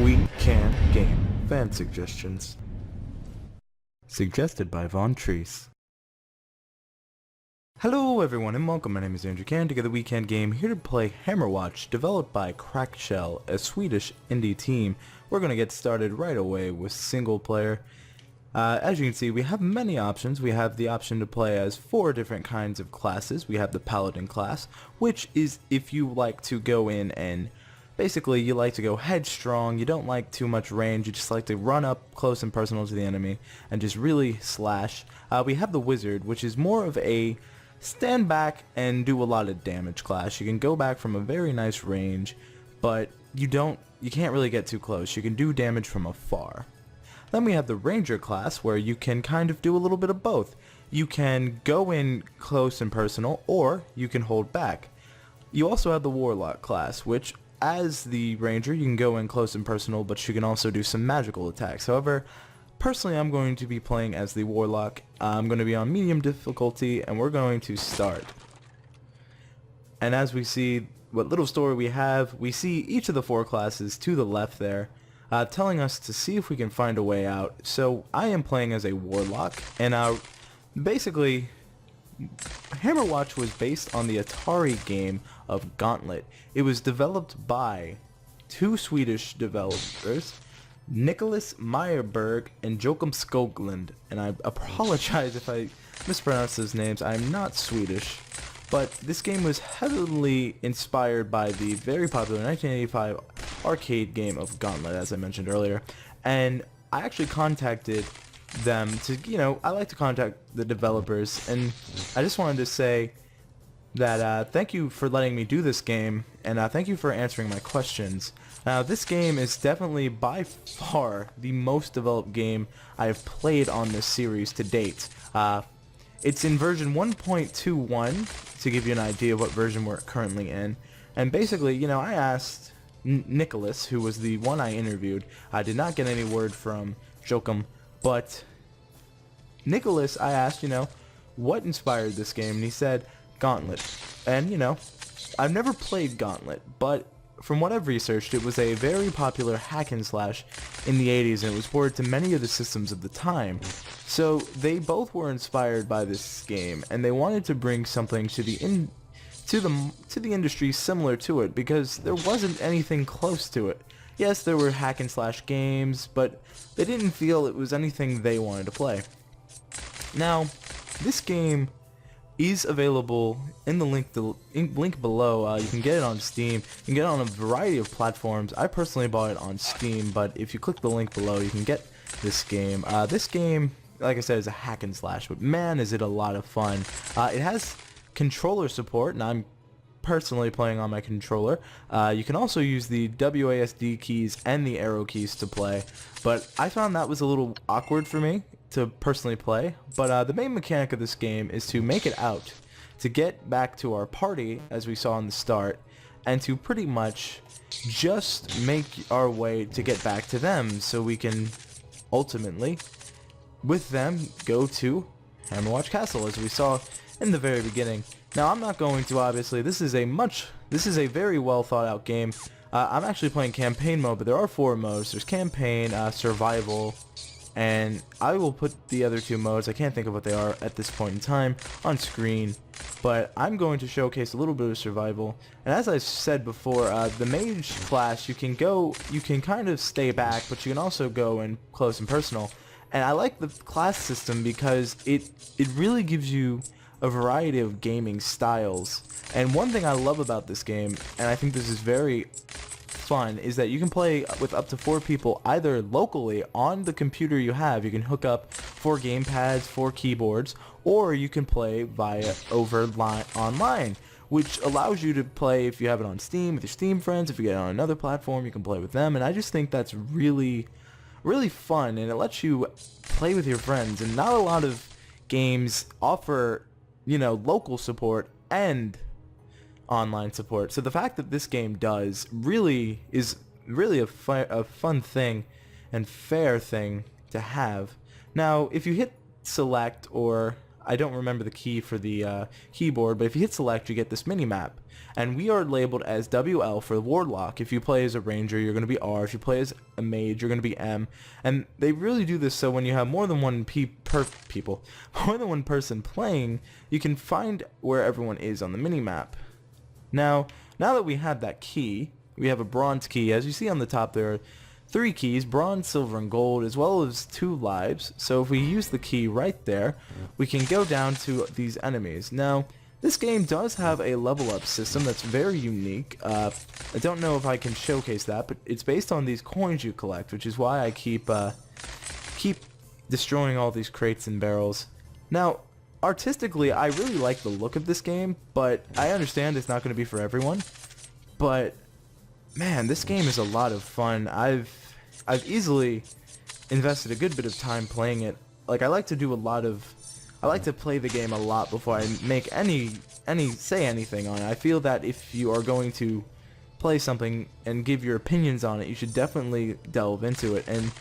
WeKanGame fan suggestions. Suggested by Von Treese. Hello everyone and welcome, my name is Andrew Can, together WeKanGame, here to play Hammerwatch, developed by Crackshell, a Swedish indie team. We're going to get started right away with single player. As you can see, we have many options. We have the option to play as 4 different kinds of classes. We have the Paladin class, which is if you like to go in and basically you like to go headstrong, you don't like too much range, you just like to run up close and personal to the enemy and just really slash. We have the Wizard, which is more of a stand back and do a lot of damage class. You can go back from a very nice range, but you can't really get too close. You can do damage from afar. Then we have the Ranger class, where you can kind of do a little bit of both. You can go in close and personal, or you can hold back. You also have the Warlock class, which as the Ranger you can go in close and personal, but you can also do some magical attacks. However, personally I'm going to be playing as the Warlock. I'm going to be on medium difficulty, and we're going to start. And as we see what little story we have, we see each of the 4 classes to the left there, telling us to see if we can find a way out. So I am playing as a Warlock, and basically Hammerwatch was based on the Atari game of Gauntlet. It was developed by 2 Swedish developers, Niklas Myrberg and Jochum Skoglund, and I apologize if I mispronounce those names. I'm not Swedish. But this game was heavily inspired by the very popular 1985 arcade game of Gauntlet, as I mentioned earlier. And I actually contacted them to, I like to contact the developers, and I just wanted to say that thank you for letting me do this game, and thank you for answering my questions. Now, this game is definitely by far the most developed game I have played on this series to date. It's in version 1.21, to give you an idea of what version we're currently in. And basically, I asked Niklas, who was the one I interviewed. I did not get any word from Jochum, but Niklas, I asked, what inspired this game? And he said, Gauntlet. And, I've never played Gauntlet, but from what I've researched, it was a very popular hack and slash in the 80s, and it was ported to many of the systems of the time. So they both were inspired by this game, and they wanted to bring something to the industry similar to it, because there wasn't anything close to it. Yes, there were hack and slash games, but they didn't feel it was anything they wanted to play. Now, this game is available in the link below. You can get it on Steam. You can get it on a variety of platforms. I personally bought it on Steam, but if you click the link below, you can get this game. This game, like I said, is a hack and slash, but man, is it a lot of fun. It has controller support, and I'm personally playing on my controller. You can also use the WASD keys and the arrow keys to play, but I found that was a little awkward for me to personally play. But the main mechanic of this game is to make it out, to get back to our party as we saw in the start, and to pretty much just make our way to get back to them, so we can ultimately with them go to Hammerwatch Castle, as we saw in the very beginning. Now, I'm not going to, obviously, this is a very well thought out game. I'm actually playing campaign mode, but there are 4 modes. There's campaign, survival, and I will put the other 2 modes, I can't think of what they are at this point in time, on screen, but I'm going to showcase a little bit of survival. And as I said before, the mage class, you can kind of stay back, but you can also go in close and personal. And I like the class system because it really gives you a variety of gaming styles. And one thing I love about this game, and I think this is very fun, is that you can play with up to 4 people, either locally on the computer you have. You can hook up 4 gamepads, 4 keyboards, or you can play online, which allows you to play if you have it on Steam with your Steam friends. If you get it on another platform, you can play with them. And I just think that's really fun, and it lets you play with your friends. And not a lot of games offer, local support and online support. So the fact that this game does is really a fun thing and fair thing to have. Now, if you hit select or I don't remember the key for the keyboard, but if you hit select, you get this mini map. And we are labeled as WL for Warlock. If you play as a Ranger, you're going to be R. If you play as a Mage, you're going to be M. And they really do this so when you have more than one more than one person playing, you can find where everyone is on the mini map. Now that we have that key, we have a bronze key. As you see on the top, there are 3 keys, bronze, silver, and gold, as well as 2 lives. So if we use the key right there, we can go down to these enemies. Now, this game does have a level up system that's very unique. I don't know if I can showcase that, but it's based on these coins you collect, which is why I keep destroying all these crates and barrels. Now, artistically, I really like the look of this game, but I understand it's not going to be for everyone. But man, this game is a lot of fun. I've easily invested a good bit of time playing it. Like, I like to play the game a lot before I make say anything on it. I feel that if you are going to play something and give your opinions on it, you should definitely delve into it. And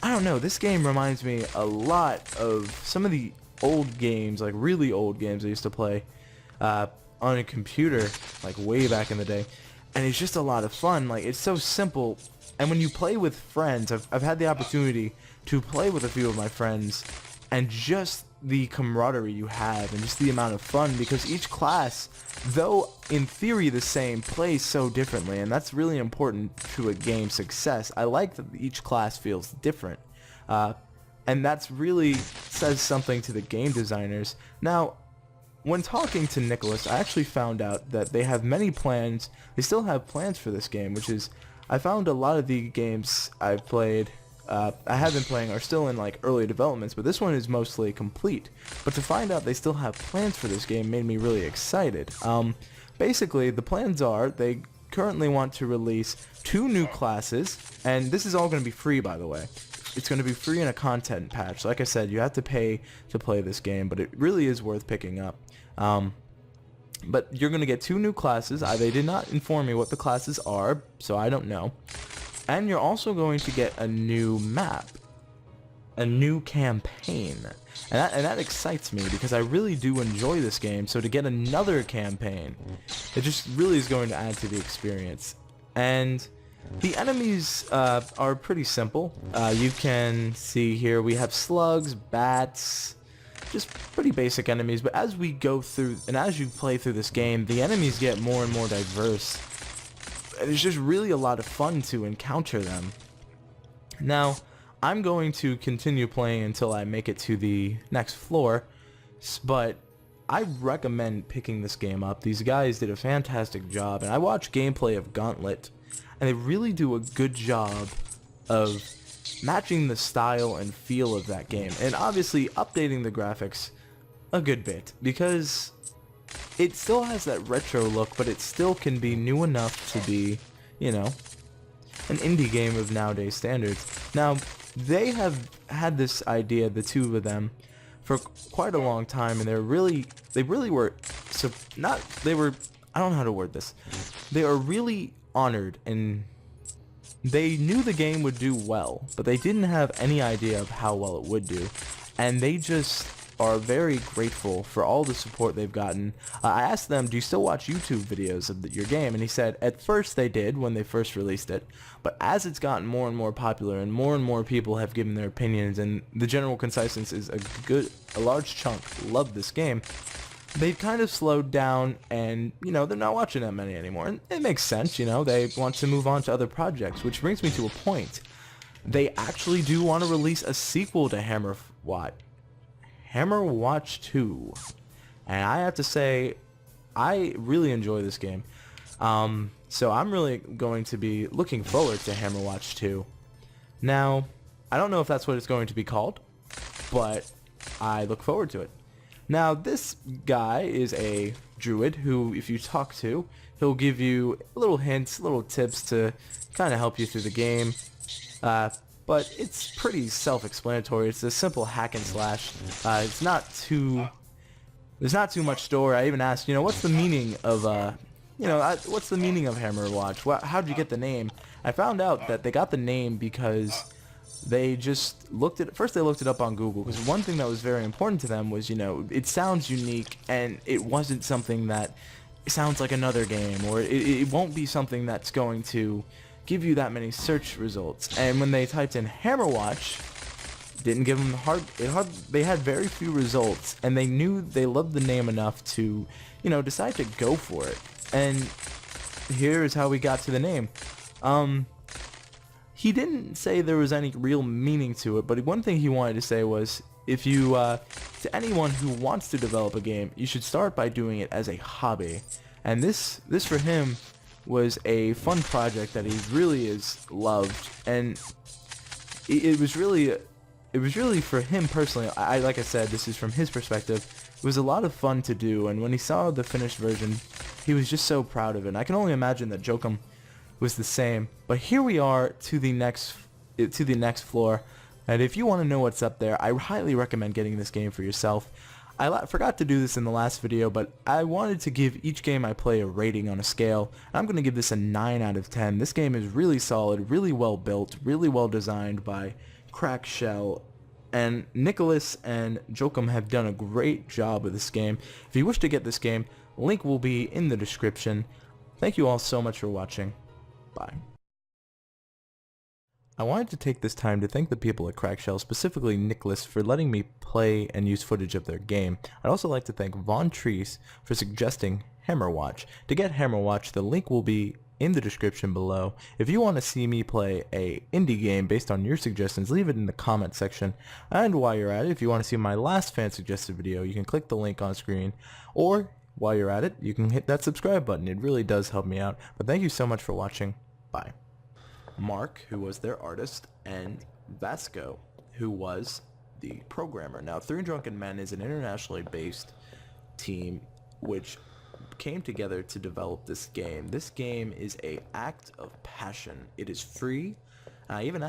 I don't know, this game reminds me a lot of some of the old games, like really old games I used to play on a computer, like way back in the day. And it's just a lot of fun. Like, it's so simple. And when you play with friends, I've had the opportunity to play with a few of my friends, and just the camaraderie you have and just the amount of fun, because each class, though in theory the same, plays so differently, and that's really important to a game's success. I like that each class feels different, and that's really says something to the game designers. Now, when talking to Niklas, I actually found out that they have many plans. They still have plans for this game, which is, I found a lot of the games I've played, I have been playing, are still in like early developments, but this one is mostly complete. But to find out they still have plans for this game made me really excited. Basically, the plans are they currently want to release 2 new classes, and this is all going to be free, by the way. It's going to be free in a content patch. Like I said, you have to pay to play this game, but it really is worth picking up. But you're going to get 2 new classes. They did not inform me what the classes are, so I don't know. And you're also going to get a new map, a new campaign. And that excites me, because I really do enjoy this game. So to get another campaign, it just really is going to add to the experience. And the enemies are pretty simple. You can see here we have slugs, bats, just pretty basic enemies. But as we go through, and as you play through this game, the enemies get more and more diverse. It's just really a lot of fun to encounter them. Now, I'm going to continue playing until I make it to the next floor, but I recommend picking this game up. These guys did a fantastic job, and I watched gameplay of Gauntlet, and they really do a good job of matching the style and feel of that game, and obviously updating the graphics a good bit, because it still has that retro look, but it still can be new enough to be, you know, an indie game of nowadays standards. Now, they have had this idea, the 2 of them, for quite a long time, and I don't know how to word this. They are really honored, and they knew the game would do well, but they didn't have any idea of how well it would do, and they just are very grateful for all the support they've gotten. I asked them, do you still watch YouTube videos of your game? And he said at first they did when they first released it, but as it's gotten more and more popular and more people have given their opinions, and the general consensus is a large chunk love this game, they've kind of slowed down, and you know, they're not watching that many anymore. And it makes sense, you know, they want to move on to other projects, which brings me to a point. They actually do want to release a sequel to Hammerwatch 2, and I have to say, I really enjoy this game, so I'm really going to be looking forward to Hammerwatch 2. Now, I don't know if that's what it's going to be called, but I look forward to it. Now, this guy is a druid who, if you talk to, he'll give you little hints, little tips to kind of help you through the game. But it's pretty self-explanatory. It's a simple hack and slash. There's not too much story. I even asked, you know, what's the meaning of, what's the meaning of Hammerwatch? How'd you get the name? I found out that they got the name because they just looked at first. They looked it up on Google, because one thing that was very important to them was, you know, it sounds unique, and it wasn't something that sounds like another game, or it won't be something that's going to give you that many search results. And when they typed in Hammerwatch, didn't give them they had very few results, and they knew they loved the name enough to, you know, decide to go for it. And here is how we got to the name. He didn't say there was any real meaning to it, but one thing he wanted to say was, if you, to anyone who wants to develop a game, you should start by doing it as a hobby. And this for him was a fun project that he really is loved, and it was really for him personally. Like I said, this is from his perspective. It was a lot of fun to do, and when he saw the finished version, he was just so proud of it. And I can only imagine that Jochum was the same. But here we are to the next floor, and if you want to know what's up there, I highly recommend getting this game for yourself. I forgot to do this in the last video, but I wanted to give each game I play a rating on a scale. I'm going to give this a 9 out of 10. This game is really solid, really well built, really well designed by Crackshell, and Niklas and Jochum have done a great job with this game. If you wish to get this game, link will be in the description. Thank you all so much for watching. Bye. I wanted to take this time to thank the people at Crackshell, specifically Niklas, for letting me play and use footage of their game. I'd also like to thank Von Treese for suggesting Hammerwatch. To get Hammerwatch, the link will be in the description below. If you want to see me play a indie game based on your suggestions, leave it in the comment section. And while you're at it, if you want to see my last fan suggested video, you can click the link on screen, or while you're at it, you can hit that subscribe button. It really does help me out. But thank you so much for watching. Bye. Mark, who was their artist, and Vasco, who was the programmer. Now, Three Drunken Men is an internationally based team which came together to develop this game. This game is an act of passion. It is free. I even